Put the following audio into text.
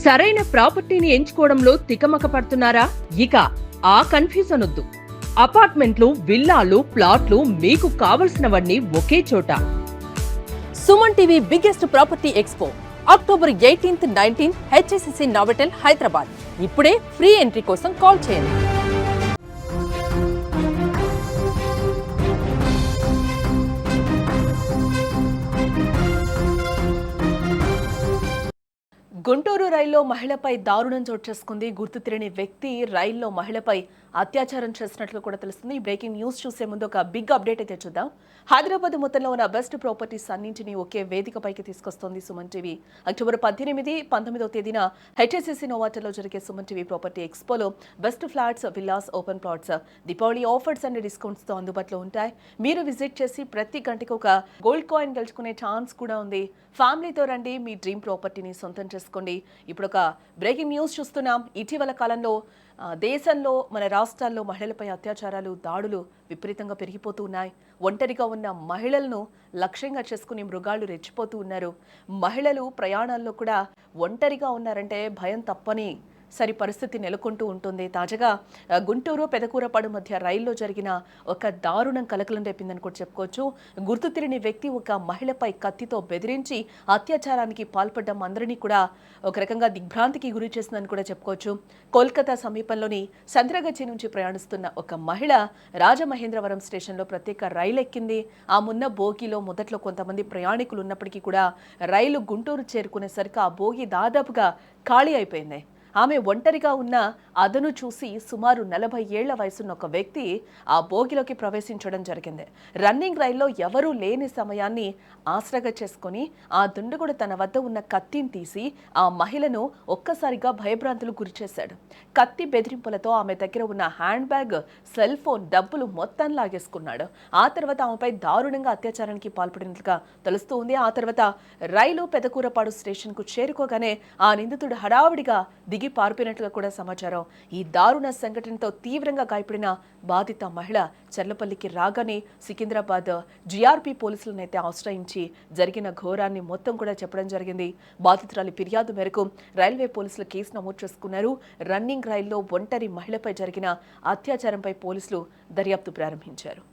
సరైన ప్రాపర్టీని ఎంచుకోవడంలో తికమక పడుతున్నారా? ఇక ఆ కన్ఫ్యూజన్ వద్దు. అపార్ట్మెంట్లు, విల్లాలు, ప్లాట్లు మీకు కావలసినవన్నీ ఒకే చోట. Suman TV biggest property expo October 18, 19 HSCC Novotel Hyderabad. ఇప్పుడే ఫ్రీ ఎంట్రీ కోసం కాల్ చేయండి. గుంటూరు రైల్లో మహిళపై దారుణం చోటు చేసుకుంది. గుర్తు తెలియని వ్యక్తి రైల్లో మహిళపై అత్యాచారం చేసినట్లు కూడా తెలుస్తుంది. ఈ బ్రేకింగ్ న్యూస్ చూసే ముందు ఒక బిగ్ అప్డేట్ అయితే చూద్దాం. హైదరాబాద్ మొత్తంలో ఉన్న బెస్ట్ ప్రాపర్టీస్ అన్నింటినీ ఒకే వేదికపైకి తీసుకొస్తోంది సుమన్ టీవీ. అక్టోబర్ 18, 19వ తేదీన హెచ్ఎస్సిసి నోవాటెల్లో జరిగే సుమన్ టీవీ ప్రాపర్టీ ఎక్స్పోలో best flats, villas, open plots, Deepavali offers and discounts తో అందుబాటులో ఉంటాయి. మీరు విజిట్ చేసి ప్రతి గంటకు ఒక గోల్డ్ కాయిన్ గెలుచుకునే ఛాన్స్ కూడా ఉంది. ఫ్యామిలీతో రండి, మీ డ్రీమ్ ప్రాపర్టీని సొంతం చేసుకోండి. ఇప్పుడు ఒక బ్రేకింగ్ న్యూస్ చూస్తున్నాం. ఇటీవల కాలంలో దేశంలో, మన రాష్ట్రాల్లో మహిళలపై అత్యాచారాలు, దాడులు విపరీతంగా పెరిగిపోతూ ఉన్నాయి. ఒంటరిగా ఉన్న మహిళలను లక్ష్యంగా చేసుకుని మృగాళ్లు రెచ్చిపోతూ ఉన్నారు. మహిళలు ప్రయాణాల్లో కూడా ఒంటరిగా ఉన్నారంటే భయం తప్పని పరిస్థితి నెలకొంటూ ఉంటుంది. తాజాగా గుంటూరు పెదకూరపాడు మధ్య రైల్లో జరిగిన ఒక దారుణం కలకలం రేపిందని కూడా చెప్పుకోవచ్చు. గుర్తు తెలియని వ్యక్తి ఒక మహిళపై కత్తితో బెదిరించి అత్యాచారానికి పాల్పడడం అందరినీ కూడా ఒక రకంగా దిగ్భ్రాంతికి గురి చేసిందని కూడా చెప్పుకోవచ్చు. కోల్కతా సమీపంలోని సంత్రగచ్చి నుంచి ప్రయాణిస్తున్న ఒక మహిళ రాజమహేంద్రవరం స్టేషన్లో ప్రత్యేక రైలు ఎక్కింది. ఆ మున్న బోగిలో మొదట్లో కొంతమంది ప్రయాణికులు ఉన్నప్పటికీ కూడా రైలు గుంటూరు చేరుకునేసరికి ఆ బోగి దాదాపుగా ఖాళీ అయిపోయింది. ఆమె ఒంటరిగా ఉన్న అదను చూసి సుమారు 40 ఏళ్ల వయసున్న ఒక వ్యక్తి ఆ బోగిలోకి ప్రవేశించడం జరిగింది. రన్నింగ్ రైల్లో ఎవరూ లేని సమయాన్ని ఆసరాగా చేసుకుని ఆ దుండగుడు తన వద్ద ఉన్న కత్తిని తీసి ఆ మహిళను ఒక్కసారిగా భయభ్రాంతులు గురిచేశాడు. కత్తి బెదిరింపులతో ఆమె దగ్గర ఉన్న హ్యాండ్ బ్యాగ్, సెల్ ఫోన్, డబ్బులు మొత్తం లాగేసుకున్నాడు. ఆ తర్వాత ఆమెపై దారుణంగా అత్యాచారానికి పాల్పడినట్లుగా తెలుస్తూ ఉంది. ఆ తర్వాత రైలు పెదకూరపాడు స్టేషన్ కు చేరుకోగానే ఆ నిందితుడు హడావుడిగా దిగి పారిపోయినట్లుగా కూడా సమాచారం. ఈ దారుణ సంఘటనతో తీవ్రంగా గాయపడిన బాధిత మహిళ చర్లపల్లికి రాగానే సికింద్రాబాద్ జీఆర్పీ పోలీసులనైతే ఆశ్రయించి జరిగిన ఘోరాన్ని మొత్తం కూడా చెప్పడం జరిగింది. బాధితురాలి ఫిర్యాదు మేరకు రైల్వే పోలీసులు కేసు నమోదు చేసుకున్నారు. రన్నింగ్ రైల్లో ఒంటరి మహిళపై జరిగిన అత్యాచారంపై పోలీసులు దర్యాప్తు ప్రారంభించారు.